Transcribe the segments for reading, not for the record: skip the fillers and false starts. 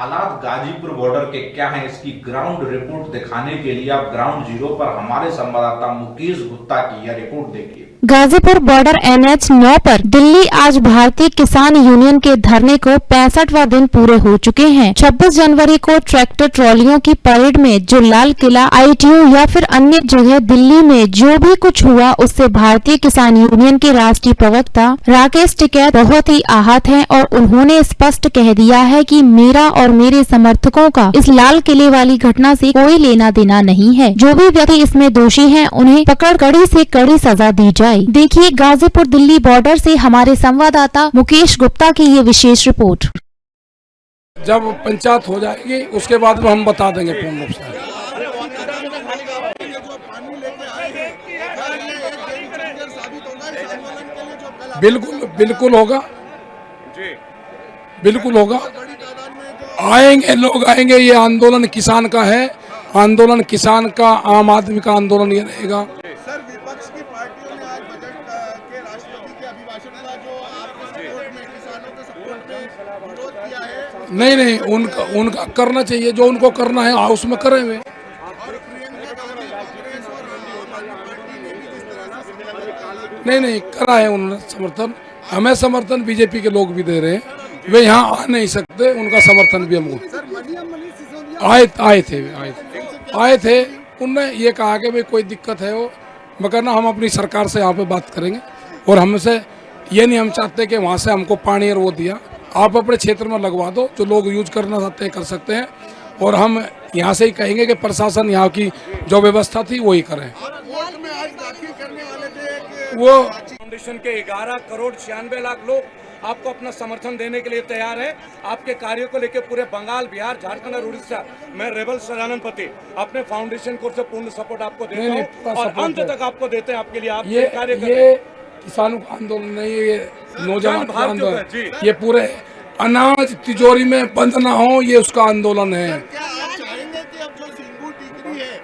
हालात गाजीपुर बॉर्डर के क्या हैं, इसकी ग्राउंड रिपोर्ट दिखाने के लिए आप ग्राउंड जीरो पर हमारे संवाददाता मुकेश गुप्ता की यह रिपोर्ट देखिए। गाजीपुर बॉर्डर NH 9 पर दिल्ली आज भारतीय किसान यूनियन के धरने को 65वां दिन पूरे हो चुके हैं। 26 जनवरी को ट्रैक्टर ट्रॉलियों की परेड में जो लाल किला, ITO या फिर अन्य जगह दिल्ली में जो भी कुछ हुआ, उससे भारतीय किसान यूनियन के राष्ट्रीय प्रवक्ता राकेश टिकैत बहुत ही आहत हैं और उन्होंने स्पष्ट कह दिया है कि मेरा और मेरे समर्थकों का इस लाल किले वाली घटना से कोई लेना देना नहीं है। जो भी व्यक्ति इसमें दोषी हैं, उन्हें पकड़ कड़ी से कड़ी सजा दी जाए। देखिए गाजीपुर दिल्ली बॉर्डर से हमारे संवाददाता मुकेश गुप्ता की ये विशेष रिपोर्ट। जब पंचायत हो जाएगी उसके बाद में हम बता देंगे पूर्ण रूप से। बिल्कुल बिल्कुल होगा, बिल्कुल होगा। आएंगे, लोग आएंगे। ये आंदोलन किसान का है, आंदोलन किसान का, आम आदमी का आंदोलन ये रहेगा। सर, विपक्ष की पार्टियों ने आज बजट के राष्ट्रपति के अभिभाषण का जो आपके सपोर्ट में, किसानों के सपोर्ट में विरोध किया है। नहीं, उनका करना चाहिए, जो उनको करना है हाउस में करें वे। और प्रियंका गांधी कांग्रेस और आम आदमी पार्टी ने भी जिस तरह से नहीं करा है उन्होंने समर्थन। हमें समर्थन बीजेपी के लोग भी दे रहे हैं। वे यहाँ आ नहीं सकते, उनका समर्थन भी हमको आए थे। उनने ये कहा कि भाई कोई दिक्कत है वो, मगर ना हम अपनी सरकार से यहाँ पे बात करेंगे और हमसे ये नहीं हम चाहते कि वहाँ से हमको पानी और वो दिया। आप अपने क्षेत्र में लगवा दो, जो लोग यूज करना चाहते हैं कर सकते हैं। और हम यहाँ से ही कहेंगे कि प्रशासन यहाँ की जो व्यवस्था थी वही करें। कोर्ट में आज दाखिल करने वाले थे वो फाउंडेशन के 11 करोड़ 96 लाख लोग आपको अपना समर्थन देने के लिए तैयार है। आपके कार्यों को लेकर पूरे बंगाल, बिहार, झारखंड और उड़ीसा में रेबल सदानंद पति अपने फाउंडेशन को से पूर्ण सपोर्ट आपको देता हूं और अंत तक आपको देते हैं। आपके लिए आप ये कार्य ये किसानों का आंदोलन नहीं, ये नौजवान का आंदोलन, ये पूरे अनाज तिजोरी में बंद ना हो, ये उसका आंदोलन है। क्या आप चाहेंगे कि अब जो सिंगू टिकरी है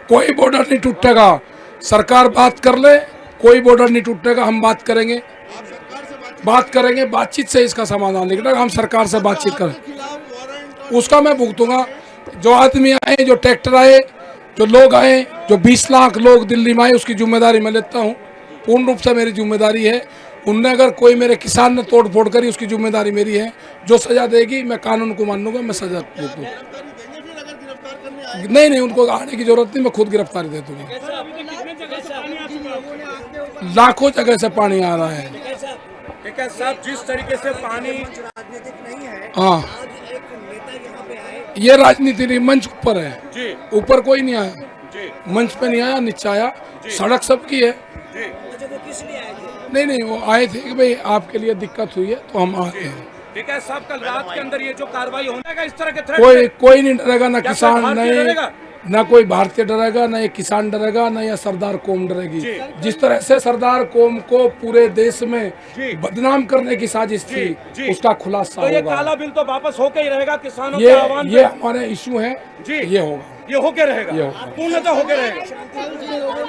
कोई बॉर्डर नहीं टूटेगा। सरकार बात कर ले, कोई बॉर्डर नहीं टूटेगा। हम बात करेंगे, बातचीत से इसका समाधान निकलेगा। हम सरकार से बातचीत करें, उसका मैं भुगतूंगा। जो आदमी आए, जो ट्रैक्टर आए, जो लोग आए, जो 20 लाख लोग दिल्ली में आए, उसकी जिम्मेदारी मैं लेता हूँ। पूर्ण रूप से मेरी जिम्मेदारी है। उनने अगर कोई मेरे किसान ने तोड़ फोड़ करी, उसकी जिम्मेदारी मेरी है। जो सजा देगी मैं कानून को मानूंगा, मैं सजा दूंगा। नहीं, उनको आने की जरूरत नहीं, मैं खुद गिरफ्तारी दे दूंगा। लाखों जगह से पानी आ रहा है। ठीक है साहब, जिस तरीके से पानी राजनीतिक नहीं है, हाँ, आज एक नेता यहाँ पे आए। ये राजनीति नहीं, मंच ऊपर है जी, ऊपर कोई नहीं आया जी, मंच पे नहीं आया, नीचे आया। सड़क सबकी है। जी। अच्छा, वो किस लिए आए थे? नहीं, वो आए थे कि भाई आपके लिए दिक्कत हुई है तो हम आ रहे हैं। ठीक है साहब, कल रात के अंदर ये जो कार्रवाई होने का, इस तरह के थ्रेट कोई नहीं डरेगा, ना क्या किसान, कोई भारतीय डरेगा? ना कोई भारतीय डरेगा, ना ये किसान डरेगा, ना ये सरदार कौम डरेगी। जिस तरह से सरदार कौम को पूरे देश में बदनाम करने की साजिश थी, उसका खुलासा तो ये होगा। काला बिल तो वापस होके ही रहेगा किसानों के ये आह्वान ये हमारे इशू है जी, ये होगा, ये होके रहेगा, ये होगा। पूर्णतः होके रहेगा।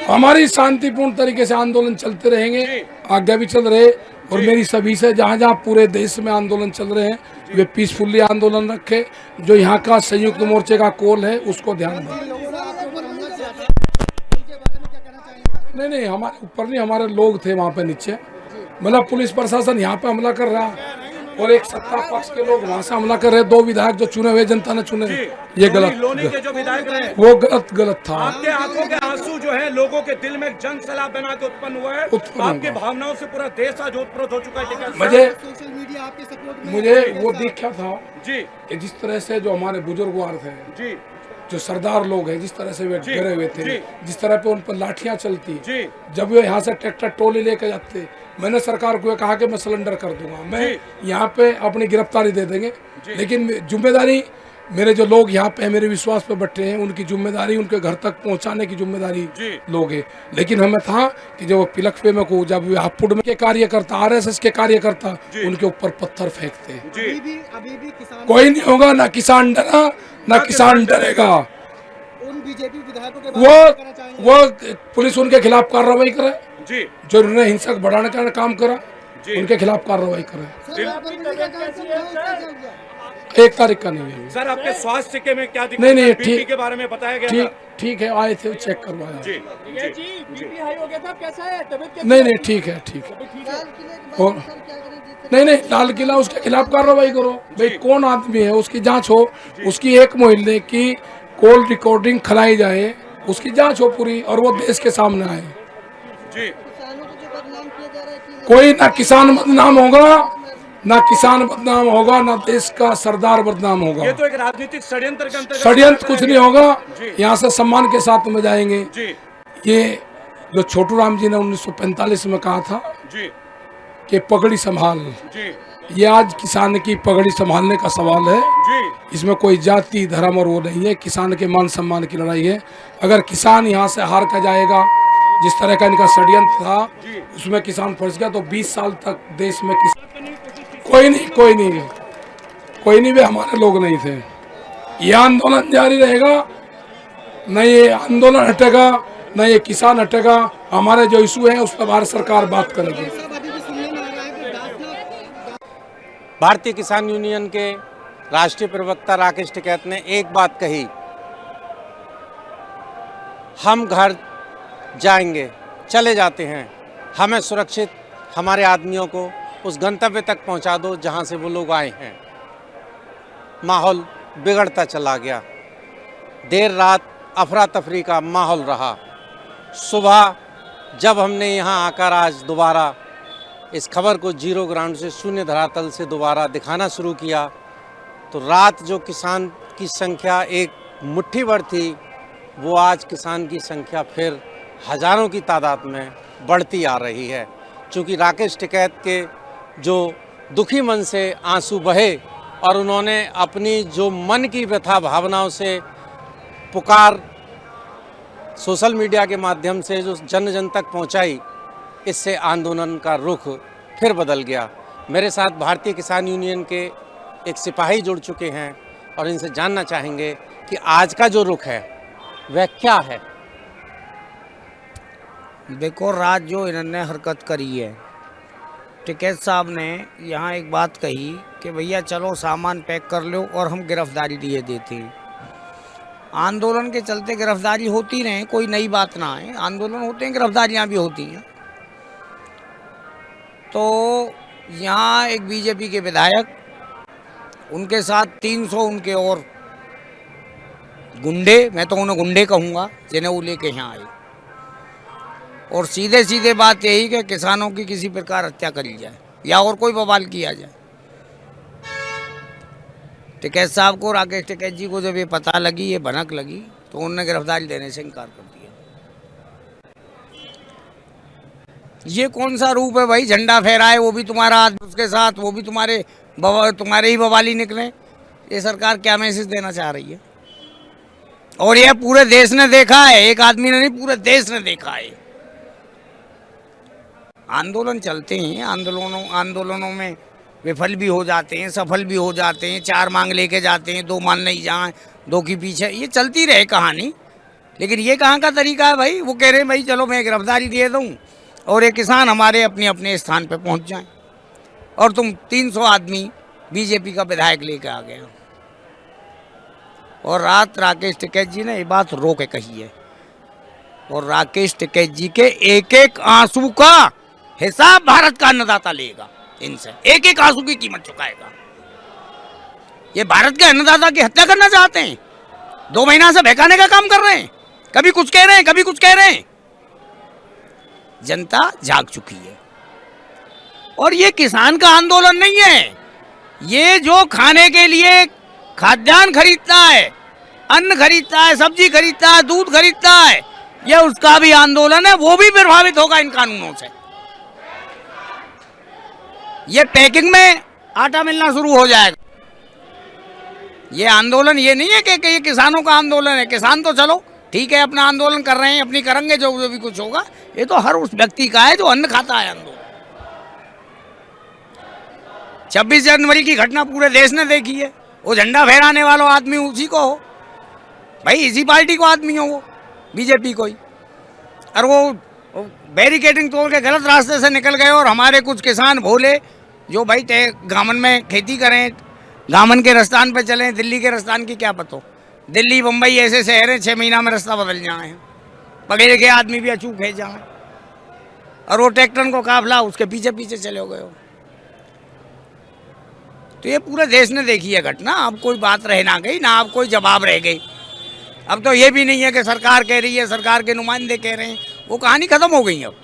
हमारी शांतिपूर्ण तरीके से आंदोलन चलते रहेंगे, आगे भी चल रहे। और मेरी सभी से जहाँ जहाँ पूरे देश में आंदोलन चल रहे हैं, वे पीसफुली आंदोलन रखे। जो यहाँ का संयुक्त मोर्चे का कॉल है, उसको ध्यान दें। नहीं, हमारे ऊपर नहीं, हमारे लोग थे वहाँ पे नीचे। मतलब पुलिस प्रशासन यहाँ पे हमला कर रहा और एक सत्ता पक्ष के लोग वहाँ से हमला कर रहे। 2 विधायक जो चुने हुए, जनता ने चुने, ये लोनी के जो विधायक रहे, वो गलत था। आपके आंखों के आंसू जो है लोगों के दिल में एक जन सैलाब बना के उत्पन्न हुआ है। आपकी भावनाओं से पूरा देश आज ओतप्रोत हो चुका है। सोशल मीडिया आपके सपोर्ट में मुझे वो दिखा था जी, कि जिस तरह से जो हमारे बुजुर्गवार थे, जी, जो सरदार लोग हैं, जिस तरह से वे डरे हुए थे, जिस तरह पे उन पर लाठियां चलती, जी, जब वे यहाँ से ट्रैक्टर ट्रॉली लेकर जाते, मैंने सरकार को कहा कि मैं सिलेंडर कर दूंगा, मैं यहाँ पे अपनी गिरफ्तारी दे देंगे। लेकिन जिम्मेदारी, मेरे जो लोग यहाँ पे मेरे विश्वास पे बैठे हैं, उनकी जिम्मेदारी उनके घर तक पहुँचाने की जिम्मेदारी लोग है। लेकिन हमें था कि जो पिलखपे में को, जब वे हापुड़ में के कार्यकर्ता, RSS के कार्यकर्ता उनके ऊपर पत्थर फेंकते, अभी भी किसान कोई नहीं होगा। ना किसान डरा, ना किसान डरेगा। उन बीजेपी विधायकों के वो पुलिस उनके खिलाफ कार्रवाई करे, जी, जो उन्होंने हिंसक बढ़ाने का काम करा, उनके खिलाफ कार्रवाई करे। 1 तारीख का नहीं है। सर आपके स्वास्थ्य के में क्या दिक्कत नहीं, नहीं, है? बीपी ठीक- के बारे में बताया गया ठीक था? ठीक है, आए थे चेक करवाया। जी बीपी हाई हो गया था, कैसा है तबीयत कैसी नहीं है? नहीं ठीक है, ठीक है। ठीक है। और नहीं नहीं, लाल किला उसके खिलाफ कार्रवाई करो भाई, कौन आदमी है उसकी जांच हो, उसकी 1 महीने की कॉल रिकॉर्डिंग खिलाई जाए, उसकी जांच हो पूरी और वो देश के सामने आए। जी कोई ना किसान बदनाम होगा, ना किसान बदनाम होगा, ना देश का सरदार बदनाम होगा। ये तो एक राजनीतिक षड्यंत्र के अंतर्गत षड्यंत्र कुछ नहीं होगा, जी। यहाँ से सम्मान के साथ में जाएंगे। जी ये जो छोटू राम जी ने 1945 में कहा था जी कि पगड़ी संभाल, जी ये आज किसान की पगड़ी संभालने का सवाल है। जी इसमें कोई जाति धर्म और वो नहीं है, किसान के मान सम्मान की लड़ाई है। अगर किसान यहाँ से हार कर जाएगा, जिस तरह का इनका षड्यंत्र था उसमें किसान फंस गया, तो 20 साल तक देश में कोई नहीं वे हमारे लोग नहीं थे। ये आंदोलन जारी रहेगा, न ये आंदोलन हटेगा, न ये किसान हटेगा। हमारे जो इशू है उस पर भारत सरकार बात करेगी। भारतीय किसान यूनियन के राष्ट्रीय प्रवक्ता राकेश टिकैत ने एक बात कही, हम घर जाएंगे, चले जाते हैं, हमें सुरक्षित हमारे आदमियों को उस गंतव्य तक पहुंचा दो जहां से वो लोग आए हैं। माहौल बिगड़ता चला गया, देर रात अफरा तफरी का माहौल रहा। सुबह जब हमने यहां आकर आज दोबारा इस खबर को जीरो ग्राउंड से, शून्य धरातल से दोबारा दिखाना शुरू किया, तो रात जो किसान की संख्या एक मुट्ठी भर थी, वो आज किसान की संख्या फिर हजारों की तादाद में बढ़ती आ रही है। क्योंकि राकेश टिकैत के जो दुखी मन से आंसू बहे और उन्होंने अपनी जो मन की व्यथा भावनाओं से पुकार सोशल मीडिया के माध्यम से जो जन जन तक पहुंचाई, इससे आंदोलन का रुख फिर बदल गया। मेरे साथ भारतीय किसान यूनियन के एक सिपाही जुड़ चुके हैं और इनसे जानना चाहेंगे कि आज का जो रुख है वह क्या है। देखो, रात जो इन्होंने हरकत करी है, टिकैत साहब ने यहाँ एक बात कही कि भैया चलो सामान पैक कर लो और हम गिरफ्तारी दिए देते हैं। आंदोलन के चलते गिरफ्तारी होती रहे, कोई नई बात ना है, आंदोलन होते हैं, गिरफ्तारियाँ भी होती हैं। तो यहाँ एक बीजेपी के विधायक, उनके साथ 300 उनके और गुंडे, मैं तो उन्हें गुंडे कहूँगा, जिन्हें वो लेके यहाँ आए और सीधे सीधे बात यही कि किसानों की किसी प्रकार हत्या करी जाए या और कोई बवाल किया जाए। टिकैत साहब को, राकेश टिकैत जी को जब ये पता लगी, ये भनक लगी, तो उन्होंने गिरफ्तारी देने से इनकार कर दिया। ये कौन सा रूप है भाई, झंडा फहराए वो भी तुम्हारा आदमी उसके साथ, वो भी तुम्हारे ही बवाली निकले। ये सरकार क्या मैसेज देना चाह रही है? और ये पूरे देश ने देखा है, एक आदमी ने नहीं, पूरे देश ने देखा है। आंदोलन चलते हैं, आंदोलनों में विफल भी हो जाते हैं, सफल भी हो जाते हैं, 4 मांग लेके जाते हैं, 2 मान नहीं जाए, 2 की पीछे, ये चलती रहे कहानी। लेकिन ये कहाँ का तरीका है भाई? वो कह रहे हैं भाई चलो मैं गिरफ्तारी दे दूँ और ये किसान हमारे अपने अपने स्थान पे पहुँच जाएं, और तुम 300 आदमी बीजेपी का विधायक लेके आ गया। और रात राकेश टिकैत जी ने ये बात रो के कही है, और राकेश टिकैत जी के एक एक आंसू का हिसाब भारत का अन्नदाता लेगा, इनसे एक एक आंसू की कीमत चुकाएगा। ये भारत के अन्नदाता की हत्या करना चाहते हैं, 2 महीना से बहकाने का काम कर रहे हैं, कभी कुछ कह रहे हैं, कभी कुछ कह रहे हैं। जनता जाग चुकी है। और ये किसान का आंदोलन नहीं है, ये जो खाने के लिए खाद्यान्न खरीदता है, अन्न खरीदता है, सब्जी खरीदता है, दूध खरीदता है, ये उसका भी आंदोलन है, वो भी प्रभावित होगा इन कानूनों से। ये पैकिंग में आटा मिलना शुरू हो जाएगा। ये आंदोलन ये नहीं है कि ये किसानों का आंदोलन है। किसान तो चलो ठीक है, अपना आंदोलन कर रहे हैं, अपनी करेंगे, जो भी कुछ होगा। ये तो हर उस व्यक्ति का है जो अन्न खाता है आंदोलन। 26 जनवरी की घटना पूरे देश ने देखी है। वो झंडा फहराने वाला आदमी उसी को हो भाई, इसी पार्टी को आदमी हो, वो बीजेपी को ही। और वो बैरिकेडिंग तोड़ के गलत रास्ते से निकल गए, और हमारे कुछ किसान भोले जो भाई गामन में खेती करें, गामन के रास्तान पे चलें, दिल्ली के रास्तान की क्या पता। दिल्ली बम्बई ऐसे शहर हैं 6 महीना में रास्ता बदल जाए हैं, पकड़े लिखे आदमी भी अचूक है जाए, और वो ट्रैक्टर को काफिला उसके पीछे पीछे चले गए हो। तो ये पूरे देश ने देखी है घटना। अब कोई बात रह ना गई, ना अब कोई जवाब रह गई। अब तो ये भी नहीं है कि सरकार कह रही है, सरकार के नुमाइंदे कह रहे हैं, वो कहानी खत्म हो गई। अब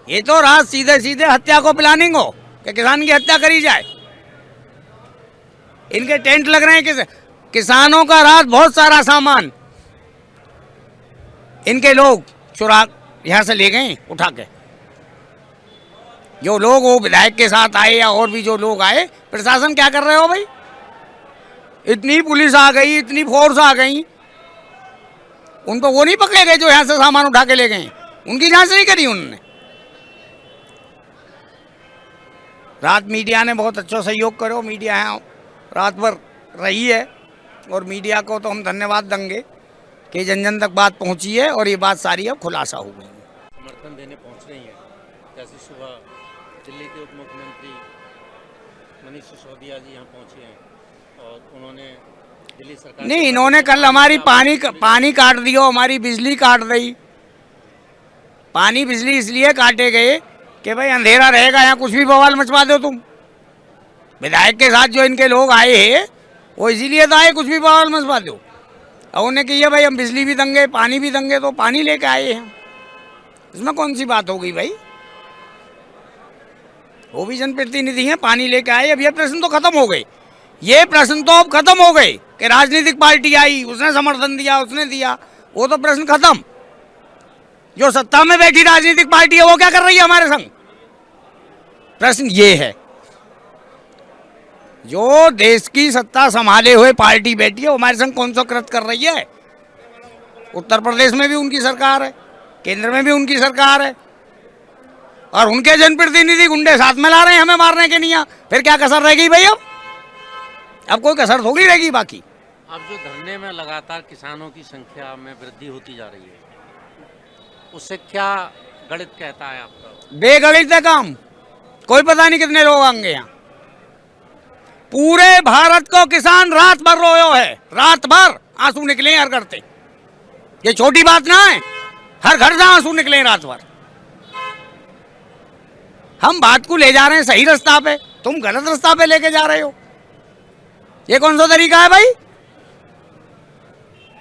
ये तो रात सीधे सीधे हत्या को प्लानिंग हो कि किसान की हत्या करी जाए। इनके टेंट लग रहे हैं कि किसानों का रात बहुत सारा सामान इनके लोग चुरा यहाँ से ले गए उठा के। जो लोग वो विधायक के साथ आए या और भी जो लोग आए, प्रशासन क्या कर रहे हो भाई? इतनी पुलिस आ गई, इतनी फोर्स आ गई, उनको वो नहीं पकड़े गए जो यहाँ से सामान उठा के ले गए? उनकी जांच नहीं करी उन्होंने। रात मीडिया ने बहुत अच्छा सहयोग करो, मीडिया यहाँ रात भर रही है, और मीडिया को तो हम धन्यवाद देंगे कि जन जन तक बात पहुँची है और ये बात सारी अब खुलासा हो गई है। समर्थन देने पहुंच रही है, जैसे सुबह दिल्ली के उप मुख्यमंत्री मनीष सिसोदिया जी यहाँ पहुंचे हैं और उन्होंने दिल्ली सरकार नहीं, इन्होंने कल हमारी पानी काट दिया, हमारी बिजली काट दी। पानी बिजली इसलिए काटे गए कि भाई अंधेरा रहेगा, यहाँ कुछ भी बवाल मचवा दो तुम। विधायक के साथ जो इनके लोग आए हैं वो इसीलिए तो आए, कुछ भी बवाल मचवा दो। और उन्हें कहिए भाई हम बिजली भी देंगे, पानी भी देंगे, तो पानी लेके आए हैं। इसमें कौन सी बात हो गई भाई? वो भी जनप्रतिनिधि हैं, पानी लेके आए। अब ये प्रश्न तो खत्म हो गए, ये प्रश्न तो अब खत्म हो गए कि राजनीतिक पार्टी आई, उसने समर्थन दिया, उसने दिया, वो तो प्रश्न खत्म। जो सत्ता में बैठी राजनीतिक पार्टी है वो क्या कर रही है हमारे संग? प्रश्न ये है, जो देश की सत्ता संभाले हुए पार्टी बैठी है वो हमारे संग कौन सा कृत्य कर रही है? उत्तर प्रदेश में भी उनकी सरकार है, केंद्र में भी उनकी सरकार है, और उनके जनप्रतिनिधि गुंडे साथ में ला रहे हैं हमें मारने के लिए। फिर क्या कसर रह गई भाई? अब कोई कसर थोड़ी रहेगी बाकी। अब जो धरने में लगातार किसानों की संख्या में वृद्धि होती जा रही है, उससे क्या गणित कहता है आपका? बेगणित है काम, कोई पता नहीं कितने लोग आएंगे यहाँ। पूरे भारत को किसान रात भर रोयो है, रात भर आंसू निकले हर घर से। ये छोटी बात ना है, हर घर से आंसू निकले रात भर। हम बात को ले जा रहे हैं सही रास्ता पे, तुम गलत रास्ता पे लेके जा रहे हो। ये कौन सा तरीका है भाई?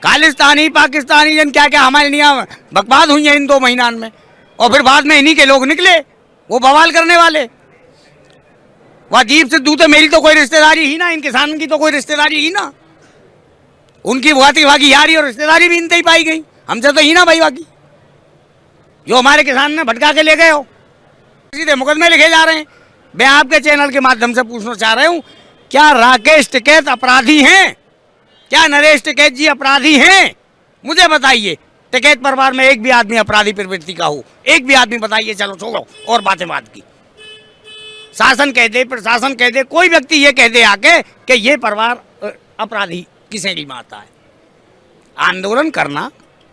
खालिस्तानी पाकिस्तानी जन क्या क्या हमारे लिए बकवाद हुई है इन 2 महीना में, और फिर बाद में इन्हीं के लोग निकले वो बवाल करने वाले। वह अजीब से दूते, मेरी तो कोई रिश्तेदारी ही ना, इन किसानों की तो कोई रिश्तेदारी ही ना। उनकी भाती भागी यारी और रिश्तेदारी भी इनते ही पाई गई, हमसे तो ही ना भाई बाकी। जो हमारे किसान ने भटका के ले गए हो, सीधे मुकदमे लिखे जा रहे हैं। मैं आपके चैनल के माध्यम से पूछना चाह रहा हूं, क्या राकेश टिकैत अपराधी हैं? क्या नरेश टिकैत जी अपराधी हैं? मुझे बताइए। टिकैत परिवार में एक भी आदमी अपराधी प्रवृत्ति का हो, एक भी आदमी बताइए। चलो छोड़ो और बातें बात की। शासन कह दे, प्रशासन कह दे, कोई व्यक्ति ये कह दे आके कि ये परिवार अपराधी की श्रेणी में आता है। आंदोलन करना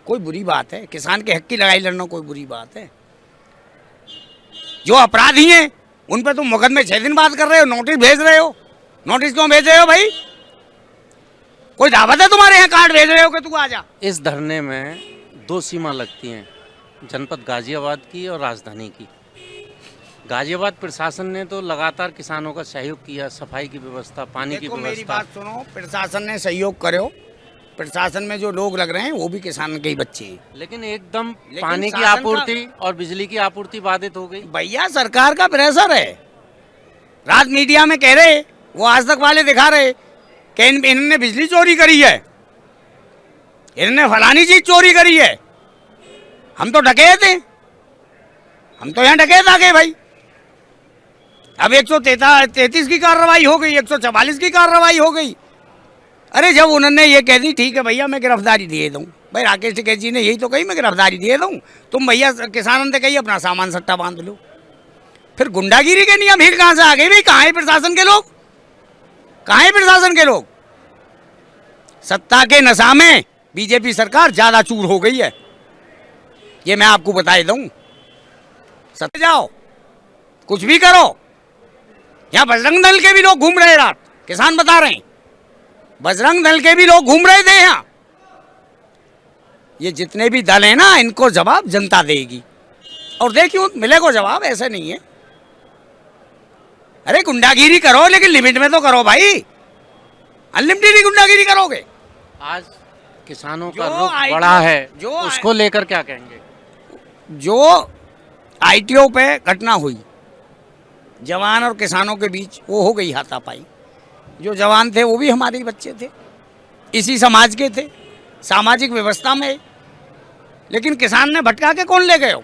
कोई बुरी बात है, किसान के हक की लड़ाई लड़ना कोई बुरी बात है। जो अपराधी हैं उन पर तुम मुकदमे 6 दिन बाद कर रहे हो, नोटिस भेज रहे हो। नोटिस क्यों भेज रहे हो भाई? कोई दावत है तुम्हारे यहाँ? कार्ड भेज रहे हो कि तू आ जा? इस धरने में 2 सीमा लगती हैं, जनपद गाजियाबाद की और राजधानी की। गाजियाबाद प्रशासन ने तो लगातार किसानों का सहयोग किया, सफाई की व्यवस्था, पानी की व्यवस्था। मेरी बात सुनो, प्रशासन ने सहयोग करो। प्रशासन में जो लोग लग रहे हैं वो भी किसान के ही बच्चे हैं। लेकिन एकदम पानी की आपूर्ति और बिजली की आपूर्ति बाधित हो गई। भैया सरकार का प्रेशर है। रात मीडिया में कह रहे, वो आज तक वाले दिखा रहे कि इन्होंने बिजली चोरी करी है, इन्होंने फलानी चीज चोरी करी है। हम तो डकैत हैं, हम तो यहाँ डकैत आ गए भाई। अब 133 की कार्रवाई हो गई, 144 की कार्रवाई हो गई। अरे जब उन्होंने ये कह दी ठीक है भैया मैं गिरफ्तारी दे दूँ, भाई राकेश टिकैत जी ने यही तो कही मैं गिरफ्तारी दे दूँ, तुम भैया किसानों से कही अपना सामान सट्टा बांध लो। फिर गुंडागिरी के नियम भीड़ कहाँ से आ गई भाई? कहाँ है प्रशासन के लोग? कहाँ है प्रशासन के लोग? सत्ता के नशा में बीजेपी सरकार ज्यादा चूर हो गई है, ये मैं आपको बता दूं। सत्ता जाओ, कुछ भी करो। यहाँ बजरंग दल के भी लोग घूम रहे रात, किसान बता रहे हैं। बजरंग दल के भी लोग घूम रहे थे यहाँ। ये जितने भी दल हैं ना, इनको जवाब जनता देगी, और देखियो मिलेगा जवाब, ऐसा नहीं है। अरे गुंडागिरी करो लेकिन लिमिट में तो करो भाई, अनलिमिटेड गुंडागिरी करोगे। आज किसानों का जो रुख आईटीओ बढ़ा है, जो उसको लेकर क्या कहेंगे? जो आईटीओ पे घटना हुई जवान और किसानों के बीच, वो हो गई हाथापाई। जो जवान थे वो भी हमारे ही बच्चे थे, इसी समाज के थे, सामाजिक व्यवस्था में। लेकिन किसान ने भटका के कौन ले गए हो?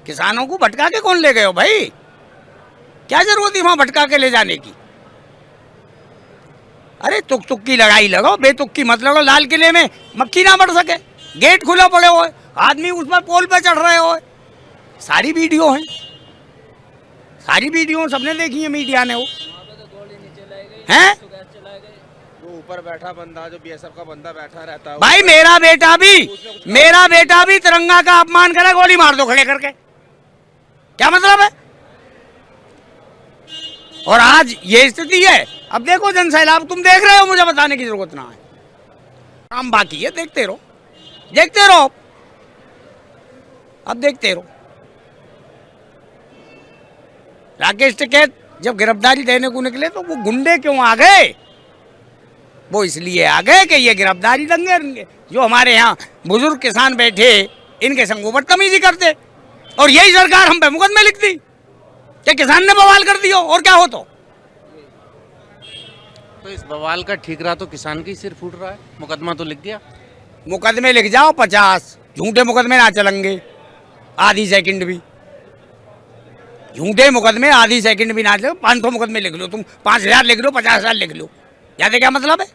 किसानों को भटका के कौन ले गए हो भाई? क्या जरूरत थी वहां भटका के ले जाने की? अरे तुक तुक की लड़ाई लगाओ, बेतुक की मत लगाओ। लाल किले में मक्खी ना बढ़ सके, गेट खुला पड़े हुए, आदमी उस पर पोल पे चढ़ रहे हो। सारी वीडियो हैं, सारी वीडियो सबने देखी है, मीडिया ने। वो हैं ऊपर बैठा बंदा, जो बीएसएफ का बंदा बैठा रहता है, भाई, मेरा बेटा भी तिरंगा का अपमान करे, गोली मार दो खड़े करके, क्या मतलब है? और आज ये स्थिति है। अब देखो जन सैलाब, तुम देख रहे हो, मुझे बताने की जरूरत ना है। काम बाकी है, देखते रहो, देखते रहो, अब देखते रहो। राकेश टिकैत जब गिरफ्तारी देने को निकले तो वो गुंडे क्यों आ गए? वो इसलिए आ गए कि ये गिरफ्तारी देंगे, जो हमारे यहाँ बुजुर्ग किसान बैठे इनके संग बदतमीजी करते, और यही सरकार हम पे मुकदमे लिख दी कि किसान ने बवाल कर दिया, और क्या हो तो इस बवाल का ठीकरा तो किसान की सिर फूट रहा है। मुकदमा तो लिख दिया, मुकदमे लिख जाओ 50, झूठे मुकदमे ना चलेंगे आधी सेकंड भी। झूठे मुकदमे आधी सेकंड भी ना चले। 500 मुकदमे लिख लो तुम, 5000 लिख लो, 50,000 लिख लो, याद है क्या मतलब है?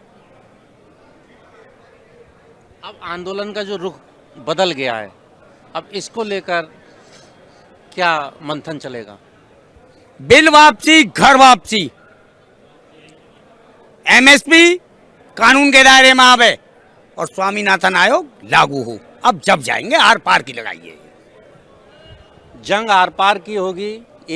अब आंदोलन का जो रुख बदल गया है, अब इसको लेकर क्या मंथन चलेगा? बिल वापसी, घर वापसी, एमएसपी कानून के दायरे में आवे और स्वामीनाथन आयोग लागू हो। अब जब जाएंगे आर पार की लड़ाई है। जंग आर पार की होगी,